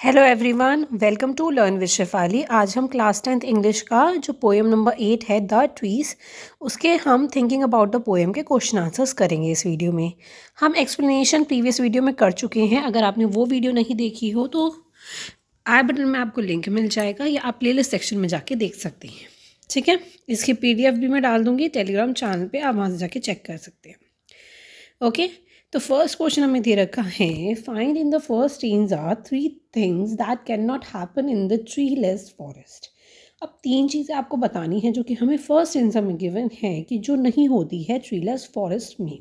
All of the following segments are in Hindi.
Hello everyone, welcome to learn with Shefali. आज हम क्लास 10th इंग्लिश का जो पोएम नंबर 8 है द ट्रीज, उसके हम थिंकिंग अबाउट द पोएम के क्वेश्चन आंसर्स करेंगे। इस वीडियो में हम एक्सप्लेनेशन प्रीवियस वीडियो में कर चुके हैं। अगर आपने वो वीडियो नहीं देखी हो तो आई बटन में आपको लिंक मिल जाएगा या आप प्लेलिस्ट सेक्शन में जाके देख सकते हैं। ठीक है, इसकी PDF भी मैं डाल दूँगी टेलीग्राम चैनल पर, आप वहाँ से जाके चेक कर सकते हैं। ओके, तो फर्स्ट क्वेश्चन हमें दे रखा है, find in the first stanza are 3 things that can not happen in the treeless forest. अब 3 चीज़ें आपको बतानी है जो कि हमें फर्स्ट स्टेंजा में गिवन है कि जो नहीं होती है ट्रीलेस फॉरेस्ट में।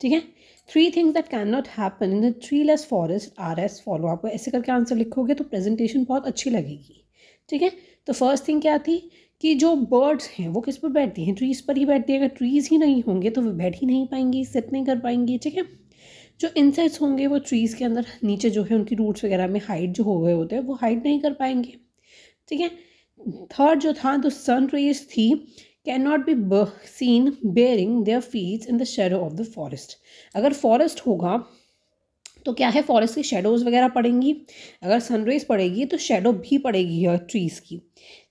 ठीक है, 3 things that can not happen in the treeless forest R S follow. आपको ऐसे करके आंसर लिखोगे तो प्रेजेंटेशन बहुत अच्छी लगेगी। ठीक है, तो फर्स्ट थिंग क्या थी कि जो बर्ड्स हैं वो किस पर बैठती हैं, ट्रीज़ पर ही बैठती है। अगर ट्रीज़ ही नहीं होंगे तो वो बैठ ही नहीं पाएंगी, सिट नहीं कर पाएंगी। ठीक है, जो इंसेक्ट्स होंगे वो ट्रीज़ के अंदर नीचे जो है उनकी रूट्स वगैरह में हाइड जो हो गए होते हैं वो हाइड नहीं कर पाएंगे। ठीक है, थर्ड जो था तो सन रेज थी can not be seen bearing their feets in the shadow of the forest. अगर फॉरेस्ट होगा तो क्या है, फॉरेस्ट की शेडोज़ वगैरह पड़ेंगी। अगर सनरेज पड़ेगी तो शेडो भी पड़ेगी ट्रीज़ की।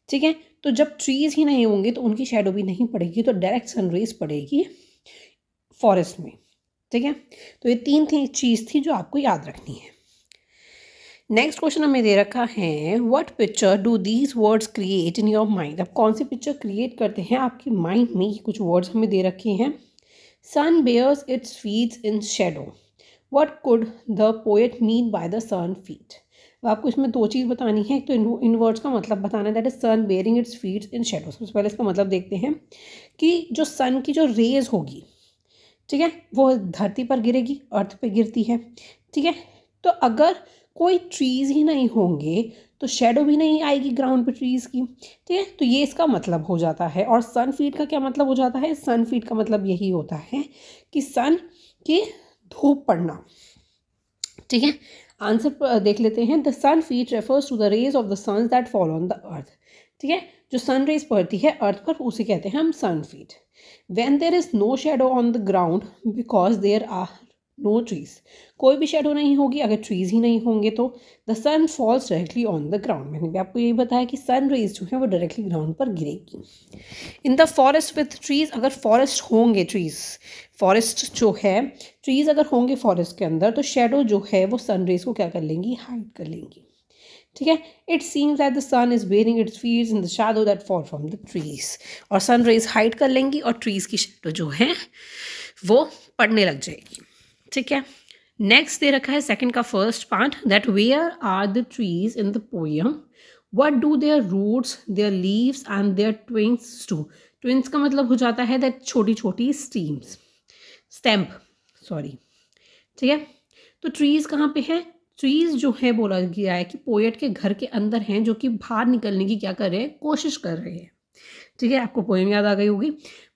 ठीक है, तो जब ट्रीज़ ही नहीं होंगे तो उनकी शेडो भी नहीं पड़ेगी, तो डायरेक्ट सनरेज पड़ेगी फॉरेस्ट में। ठीक है, तो ये 3 चीज़ थी जो आपको याद रखनी है। नेक्स्ट क्वेश्चन हमें दे रखा है, what picture do these words create in your mind. अब कौन सी पिक्चर क्रिएट करते हैं आपकी माइंड में। कुछ वर्ड्स हमें दे रखे हैं, sun bears its feets in shadow, what could the poet mean by the sun feet. आपको इसमें 2 चीज़ बतानी है। एक तो इन वर्ड्स का मतलब बताना है, that is sun bearing its feets in shadow. सबसे पहले इसका मतलब देखते हैं कि जो सन की जो रेज होगी, ठीक है, वो धरती पर गिरेगी, अर्थ पे गिरती है। ठीक है, तो अगर कोई ट्रीज़ ही नहीं होंगे तो शेडो भी नहीं आएगी ग्राउंड पे ट्रीज़ की। ठीक है, तो ये इसका मतलब हो जाता है। और सन फीट का क्या मतलब हो जाता है, सन फीट का मतलब यही होता है कि सन की धूप पड़ना। ठीक है, आंसर देख लेते हैं। The sun feet refers to the rays of the sun that fall on the earth. ठीक है, जो सन रेज पड़ती है अर्थ पर उसे कहते हैं हम sun feet. When there is no shadow on the ground because there are no trees. कोई भी शेडो नहीं होगी अगर ट्रीज ही नहीं होंगे तो the sun falls directly on the ground. मैंने भी आपको यही बताया कि सन रेज जो है वो डायरेक्टली ग्राउंड पर गिरेगी। In the forest with trees, अगर फॉरेस्ट होंगे ट्रीज, फॉरेस्ट जो है ट्रीज अगर होंगे फॉरेस्ट के अंदर तो शेडो जो है वो सन रेज को क्या कर लेंगी, हाइड कर लेंगी। ठीक है, it seems that the sun is bearing its feets in the shadow that fall from the trees. और सन रेज हाइड कर लेंगी और ट्रीज की शेडो जो है वो पड़ने लग जाएगी। ठीक है, नेक्स्ट दे रखा है सेकंड का first part, that where are the trees in the poem, what do their roots, their leaves and their twigs do. Twigs का मतलब हो जाता है दैट छोटी छोटी स्टेम्प सॉरी। ठीक है, तो ट्रीज कहाँ पे है, ट्रीज जो है बोला गया है कि पोएट के घर के अंदर हैं जो कि बाहर निकलने की क्या कर रहे हैं, कोशिश कर रहे हैं। ठीक है, आपको पोएम याद आ गई होगी।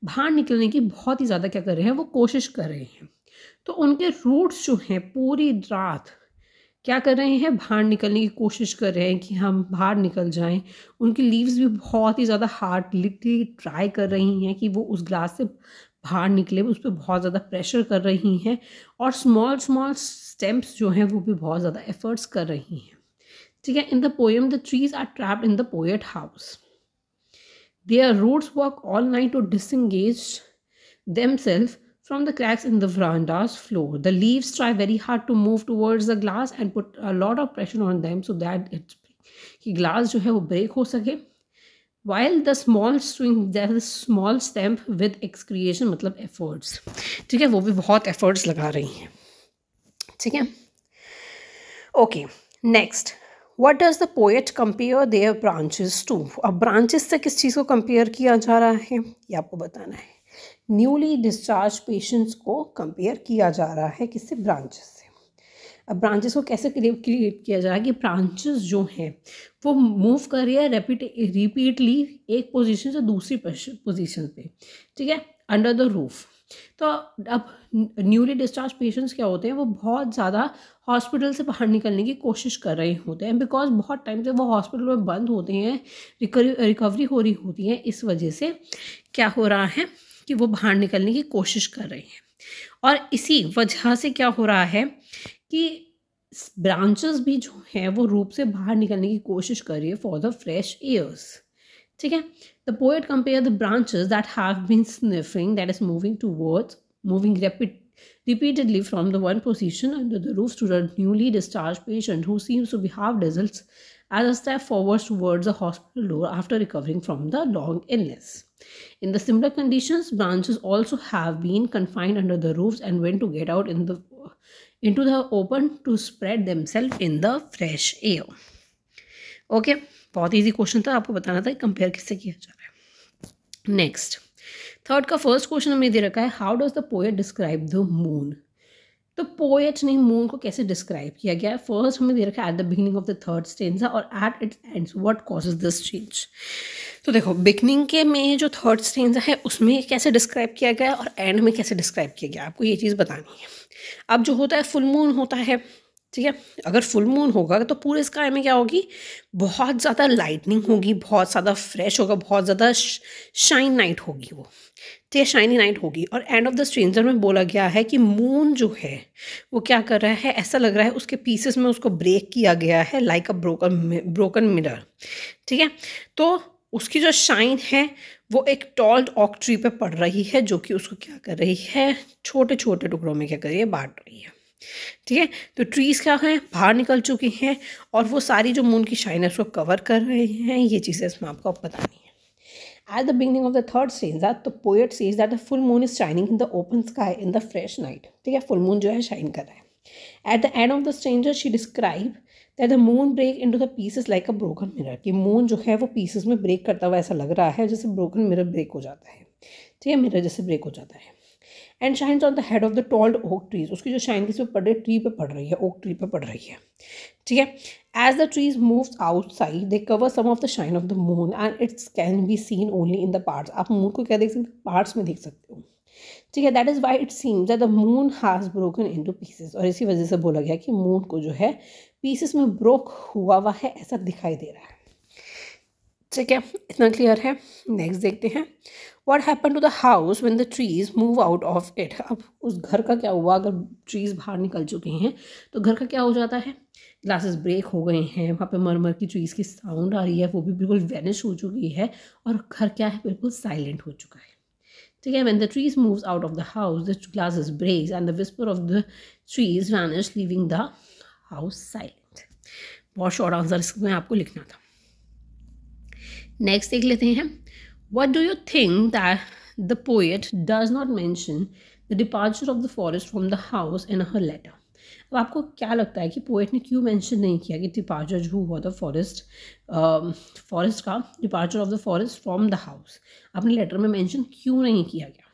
बाहर निकलने की बहुत ही ज़्यादा क्या कर रहे हैं, वो कोशिश कर रहे हैं। तो उनके रूट्स जो हैं पूरी रात क्या कर रहे हैं, बाहर निकलने की कोशिश कर रहे हैं कि हम बाहर निकल जाएं। उनकी लीव्स भी बहुत ही ज़्यादा हार्डली ट्राई कर रही हैं कि वो उस ग्लास से बाहर निकले, उस पर बहुत ज़्यादा प्रेशर कर रही हैं। और स्मॉल स्मॉल स्टेम्प्स जो हैं वो भी बहुत ज़्यादा एफर्ट्स कर रही हैं। ठीक है, in the poem the trees are trapped in the poet house, their roots work all night to disengage themselves from the cracks in the veranda's floor. The leaves try very hard to move towards the glass and put a lot of pressure on them so that कि glass जो है वो break हो सके. While the small string, there is small stem with excretion मतलब efforts. ठीक है, वो भी बहुत efforts लगा रही हैं। ठीक है, okay, next. What does the poet compare their branches to? अब branches से किस चीज़ को compare किया जा रहा है ये आपको बताना है। न्यूली डिस्चार्ज पेशेंट्स को कंपेयर किया जा रहा है किससे, ब्रांचेस से। अब ब्रांचेस को कैसे क्रिएट किया जा रहा है कि ब्रांचेस जो हैं वो मूव कर रही है रिपीटली एक पोजीशन से दूसरी पोजीशन पे। ठीक है, अंडर द रूफ। तो अब न्यूली डिस्चार्ज पेशेंट्स क्या होते हैं, वो बहुत ज़्यादा हॉस्पिटल से बाहर निकलने की कोशिश कर रहे होते हैं बिकॉज बहुत टाइम से वो हॉस्पिटल में बंद होते हैं, रिकवरी हो रही होती है। इस वजह से क्या हो रहा है कि वो बाहर निकलने की कोशिश कर रहे हैं। और इसी वजह से क्या हो रहा है कि ब्रांचेस भी जो है वो रूप से बाहर निकलने की कोशिश कर रही है फॉर द फ्रेश एयर्स। ठीक है, the poet compare the branches that have been sniffing, that is moving repeatedly from the one position under the roof to the newly discharged patient who seems to be half dazzled as a step forward towards the hospital door after recovering from the long illness. In the similar conditions, branches also have been confined under the roofs and when to get out into the open to spread themselves in the fresh air. Okay, बहुत इजी क्वेश्चन था, आपको बताना था कंपेयर किससे किया जा रहा है। नेक्स्ट, थर्ड का फर्स्ट क्वेश्चन हमें दे रखा है, how does the poet describe the moon. तो पोएट ने मून को कैसे डिस्क्राइब किया गया है, फर्स्ट हमें दे रखा है at the beginning of the third stanza और at its ends what causes this change. तो देखो, बिगनिंग के में जो थर्ड स्टेंजा है उसमें कैसे डिस्क्राइब किया गया और एंड में कैसे डिस्क्राइब किया गया, आपको ये चीज़ बतानी है। अब जो होता है फुल मून होता है, ठीक है, अगर फुल मून होगा तो पूरे स्काई में क्या होगी, बहुत ज़्यादा लाइटनिंग होगी, बहुत ज़्यादा फ्रेश होगा, बहुत ज़्यादा शाइन नाइट होगी वो, ठीक है, शाइनी नाइट होगी। और एंड ऑफ द स्ट्रेंजर में बोला गया है कि मून जो है वो क्या कर रहा है, ऐसा लग रहा है उसके पीसेस में उसको ब्रेक किया गया है लाइक अ ब्रोकन मिरर। ठीक है, तो उसकी जो शाइन है वो एक टॉल ऑक ट्री पे पड़ रही है जो कि उसको क्या कर रही है, छोटे छोटे टुकड़ों में क्या कर रही है, बांट रही है। ठीक है, तो ट्रीज़ क्या हैं, बाहर निकल चुकी हैं और वो सारी जो मून की शाइन है उसको कवर कर रहे हैं। ये चीज़ें इसमें आपको बतानी है। At the beginning of the third stanza, the poet says that the full moon is shining in the open sky in the fresh night. ठीक है, फुल मून जो है शाइन कर रहा है। At the end of the stanza, she described that the moon break into the pieces like a broken mirror. कि मून जो है वो पीसेस में ब्रेक करता हुआ ऐसा लग रहा है जैसे ब्रोकन मिरर ब्रेक हो जाता है। ठीक है, मिरर जैसे ब्रेक हो जाता है। And shines on the head of the told oak trees, उसकी जो शाइन किस पे पड़ रही है, ट्री पे पड़ रही है, ओक ट्री पे पड़ रही है। ठीक है, as the trees moves outside they cover some of the shine of the moon and its can be seen only in the parts. आप मून को क्या देख सकते हो, पार्ट्स में देख सकते हो। ठीक है, that is why it seems that the moon has broken into pieces, और इसी वजह से बोला गया कि मून को जो है पीसेस में ब्रोक हुआ है ऐसा दिखाई दे रहा है। ठीक है, इतना क्लियर है। नेक्स्ट देखते हैं, what happen to the house when the trees move out of it. अब उस घर का क्या हुआ, अगर ट्रीज बाहर निकल चुके हैं तो घर का क्या हो जाता है, ग्लासेस ब्रेक हो गए हैं, वहाँ पे मरमर की ट्रीज की साउंड आ रही है, वो भी बिल्कुल वैनिश हो चुकी है और घर क्या है, बिल्कुल साइलेंट हो चुका है। ठीक है, when the trees moves out of the house the glasses breaks and the whisper of the trees vanish leaving the house silent. बहुत शॉर्ट आंसर इसमें आपको लिखना था। नेक्स्ट देख लेते हैं, what do you think that the poet does not mention the departure of the forest from the house in her letter. अब आपको क्या लगता है कि पोएट ने क्यों मेंशन नहीं किया कि डिपार्चर जो हुआ था फॉरेस्ट का departure of the forest from the house अपने लेटर में मेंशन क्यों नहीं किया गया।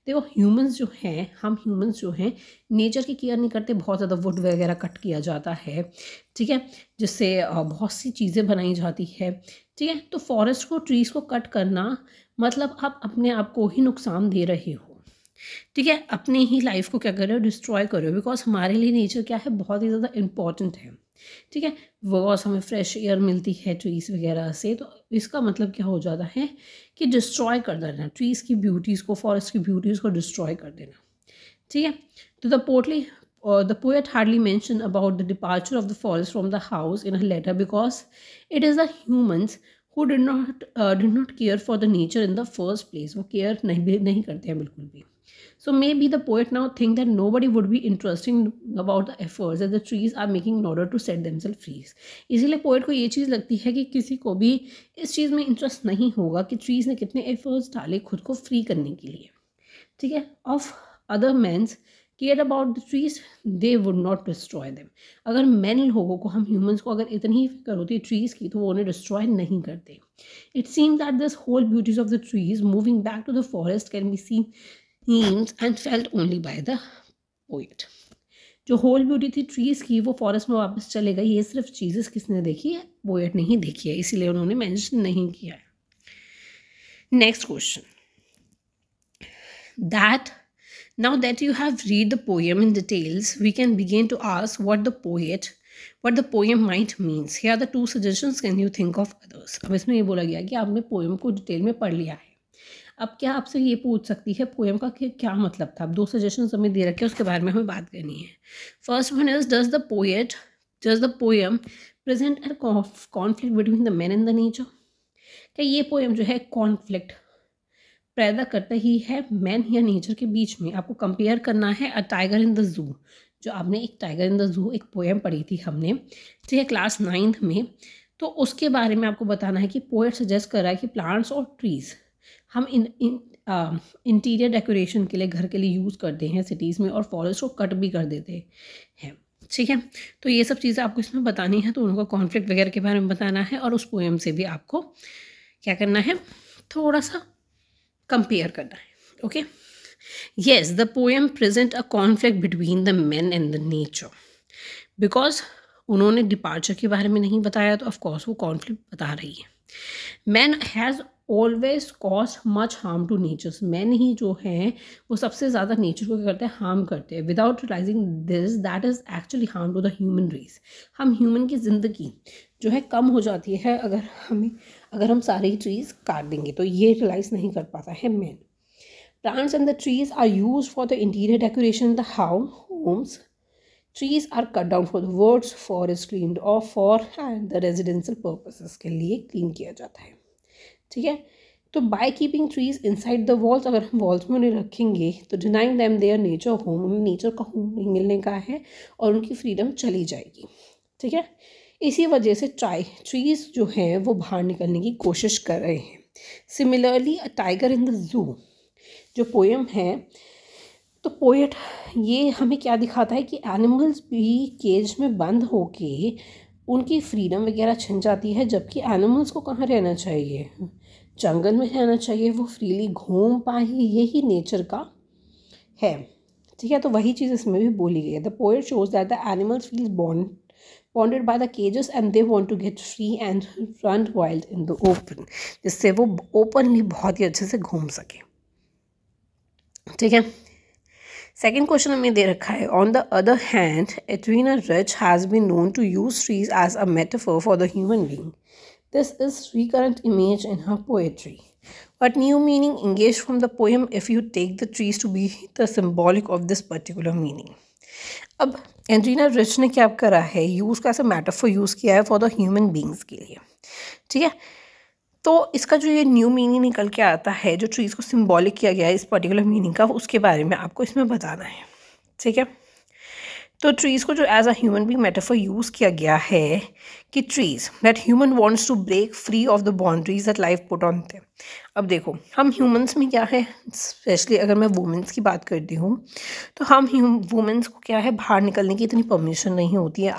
देखो, ह्यूमंस जो हैं, हम ह्यूमंस जो हैं नेचर की केयर नहीं करते, बहुत ज़्यादा वुड वगैरह कट किया जाता है। ठीक है, जिससे बहुत सी चीज़ें बनाई जाती है। ठीक है, तो फॉरेस्ट को, ट्रीज़ को कट करना मतलब आप अपने आप को ही नुकसान दे रहे हो। ठीक है, अपने ही लाइफ को क्या कर रहे हो, डिस्ट्रॉय कर रहे हो, बिकॉज हमारे लिए नेचर क्या है, बहुत ही ज़्यादा इम्पॉर्टेंट है। ठीक है, बिकॉज हमें फ्रेश एयर मिलती है ट्रीज़ वगैरह से, तो इसका मतलब क्या हो जाता है कि डिस्ट्रॉय कर देना ट्रीज़ की ब्यूटीज़ को, फॉरेस्ट की ब्यूटीज़ को डिस्ट्रॉय कर देना। ठीक है, तो the poet hardly mentioned about the departure of the forest from the house in her letter because it is the humans who did not care for the nature in the first place. वो केयर नहीं करते हैं बिल्कुल भी। So maybe the poet now think that nobody would be interested about the efforts that the trees are making in order to set themselves free. इसीलिए पोएट को ये चीज़ लगती है कि किसी को भी इस चीज़ में इंटरेस्ट नहीं होगा कि ट्रीज़ ने कितने एफर्ट्स डाले खुद को फ्री करने के लिए। ठीक है, of other man's care about the trees they would not destroy them. अगर मैन लोगों को, हम ह्यूमंस को अगर इतनी ही फिक्र होती है ट्रीज़ की तो वो उन्हें डिस्ट्रॉय नहीं करते। It seems that this whole beauties of the trees moving back to the forest can be seen and felt only by the poet. जो होल ब्यूटी थी ट्रीज़ की वो फॉरेस्ट में वापस चले गई, ये सिर्फ चीज़ें किसने देखी है, पोएट ने ही देखी है, इसीलिए उन्होंने मेंशन नहीं किया है। Next question, that now that you have read the poem in details, we can begin to ask what the poem might means. Here are the two suggestions. Can you think of others? अब इसमें ये बोला गया कि आपने पोएम को डिटेल में पढ़ लिया है, अब क्या आपसे ये पूछ सकती है पोएम का कि क्या मतलब था। अब 2 सजेशन हमें दे रखे हैं, उसके बारे में हमें बात करनी है। First one is does the poem present a conflict between the man and the nature. क्या ये पोएम जो है कॉन्फ्लिक्ट पैदा करता ही है मैन या नेचर के बीच में। आपको कंपेयर करना है a tiger in the zoo, जो आपने एक टाइगर इन द जू एक पोएम पढ़ी थी हमने, ठीक है, क्लास 9th में। तो उसके बारे में आपको बताना है कि पोएट सजेस्ट कर रहा है कि प्लांट्स और ट्रीज़ हम इंटीरियर डेकोरेशन के लिए घर के लिए यूज़ करते हैं सिटीज़ में, और फॉरेस्ट को कट भी कर देते हैं, ठीक है। तो ये सब चीज़ें आपको इसमें बतानी है, तो उनका कॉन्फ्लिक्ट वगैरह के बारे में बताना है, और उस पोएम से भी आपको क्या करना है, थोड़ा सा कंपेयर करना है। Okay, yes the poem present a conflict between the man and the nature, because उन्होंने डिपार्चर के बारे में नहीं बताया, तो ऑफकोर्स वो कॉन्फ्लिक्ट बता रही है। Man has always cause much harm to natures, man ही जो हैं वो सबसे ज़्यादा नेचर को क्या करते हैं, हार्म करते हैं। Without realizing this that is actually harm to the human race. हम ह्यूमन की ज़िंदगी जो है कम हो जाती है अगर हम सारी ट्रीज़ काट देंगे, तो ये रियलाइज़ नहीं कर पाता है man. Plants and the trees are used for the interior decoration in the homes. Trees are cut down for the woods, forest cleaned off for and the residential purposes के लिए क्लीन किया जाता है, ठीक है। तो by keeping trees inside the walls, अगर हम वॉल्स में उन्हें रखेंगे तो denying them their nature home, उन्हें नेचर का होम नहीं मिलने का है और उनकी फ्रीडम चली जाएगी, ठीक है। इसी वजह से ट्रीज जो हैं वो बाहर निकलने की कोशिश कर रहे हैं। Similarly a tiger in the zoo जो पोएम है, तो पोएट ये हमें क्या दिखाता है कि एनिमल्स भी केज में बंद होके उनकी फ्रीडम वगैरह छिन जाती है, जबकि एनिमल्स को कहाँ रहना चाहिए, जंगल में रहना चाहिए, वो फ्रीली घूम पाए, यही नेचर का है, ठीक है। तो वही चीज़ इसमें भी बोली गई है। The poet shows that the animals feel bonded by the cages and they want to get free and run wild in the open, जिससे वो ओपनली बहुत ही अच्छे से घूम सके, ठीक है। सेकेंड क्वेश्चन हमें दे रखा है, on the other hand Edwina Rich has been known to use trees as a metaphor for the human being. This is recurrent image in her poetry. What new meaning engaged from the poem if you take the trees to be the symbolic of this particular meaning? अब एंड्रीना रिच ने क्या करा है, यूज़ का ऐसा मेटाफर यूज़ किया है फॉर द ह्यूमन बींग्स के लिए, ठीक है। तो इसका जो ये न्यू मीनिंग निकल के आता है, जो ट्रीज़ को सिंबॉलिक किया गया है इस पर्टिकुलर मीनिंग का, उसके बारे में आपको इसमें बताना है, ठीक है। तो ट्रीज़ को जो as a human being metaphor use किया गया है कि trees that human wants to break free of the boundaries that life put on them. अब देखो हम ह्यूमंस में क्या है, स्पेशली अगर मैं वुमेंस की बात करती हूँ, तो हम वुमेंस को क्या है, बाहर निकलने की इतनी परमिशन नहीं होती है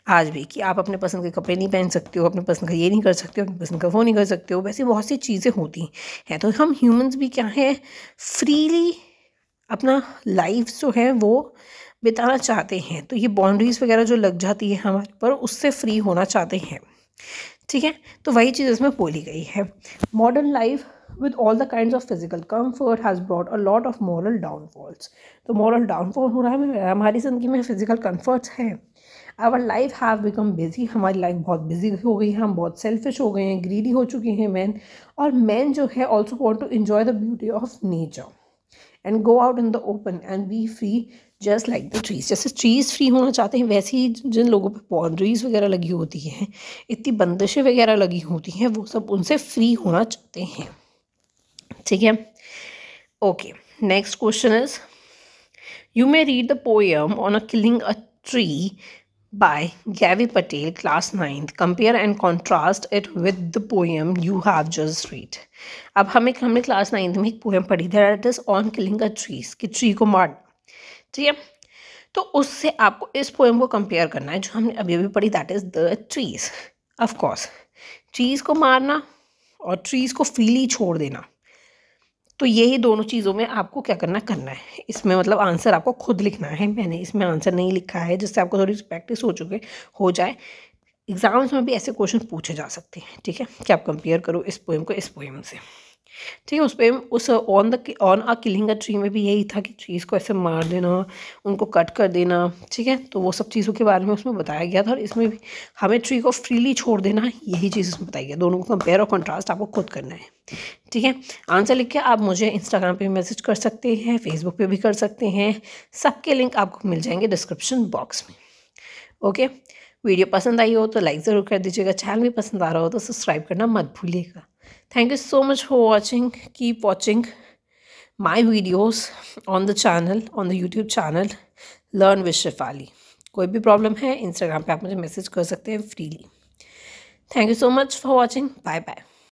आज भी कि आप अपने पसंद के कपड़े नहीं पहन सकते हो, अपने पसंद का ये नहीं कर सकते हो, अपनी पसंद का वो नहीं कर सकते हो, वैसे बहुत सी चीज़ें होती हैं। तो हम ह्यूमंस भी क्या है, फ्रीली अपना लाइफ जो है वो बिताना चाहते हैं। तो ये बाउंड्रीज़ वगैरह जो लग जाती है हमारे पर, उससे फ्री होना चाहते हैं, ठीक है। तो वही चीज़ इसमें बोली गई है। Modern life with all the kinds of physical comfort has brought a lot of moral downfalls. तो moral downfall हो रहा है, हमारी ज़िंदगी में physical comforts है। Our life have become busy, हमारी लाइफ बहुत बिजी हो गई है, हम बहुत सेल्फिश हो गए हैं, ग्रीडी हो चुके हैं मैन। और मैन जो है also want to enjoy the beauty of nature and go out in the open and be free just like the trees. जैसे ट्रीज़ फ्री होना चाहते हैं, वैसे ही जिन लोगों पे बाउंड्रीज वगैरह लगी होती हैं, इतनी बंदिशें वगैरह लगी होती हैं, वो सब उनसे फ्री होना चाहते हैं, ठीक है। Okay, next question is, you may read the poem on a killing a tree by Gavi Patel, class 9th. Compare and contrast it with the poem you have just read. अब हमने क्लास 9th में एक पोएम पढ़ी थी, that is on killing a trees, कि ट्री को मार, ठीक है। तो उससे आपको इस पोएम को कंपेयर करना है जो हमने अभी अभी पढ़ी, that is the trees. Of course trees को मारना और ट्रीज को फ्रीली छोड़ देना, तो यही दोनों चीज़ों में आपको क्या करना है। इसमें मतलब आंसर आपको खुद लिखना है, मैंने इसमें आंसर नहीं लिखा है, जिससे आपको थोड़ी प्रैक्टिस हो जाए। एग्जाम्स में भी ऐसे क्वेश्चन पूछे जा सकते हैं, ठीक है, कि आप कंपेयर करो इस पोएम को इस पोएम से। ठीक है। उस पे उस on a killing a tree में भी यही था कि ट्रीज़ को ऐसे मार देना, उनको कट कर देना, ठीक है। तो वो सब चीज़ों के बारे में उसमें बताया गया था, और इसमें भी हमें ट्री को फ्रीली छोड़ देना, यही चीज़ उसमें बताई गई। दोनों को कंपेयर और कंट्रास्ट आपको खुद करना है, ठीक है। आंसर लिख के आप मुझे इंस्टाग्राम पे मैसेज कर सकते हैं, फेसबुक पे भी कर सकते हैं, सबके लिंक आपको मिल जाएंगे डिस्क्रिप्शन बॉक्स में। ओके, वीडियो पसंद आई हो तो लाइक ज़रूर कर दीजिएगा, चैनल भी पसंद आ रहा हो तो सब्सक्राइब करना मत भूलिएगा। Thank you so much for watching, keep watching my videos on the channel, on the YouTube channel learn with Shefali. कोई भी प्रॉब्लम है इंस्टाग्राम पे आप मुझे मैसेज कर सकते हैं freely. Thank you so much for watching, bye bye.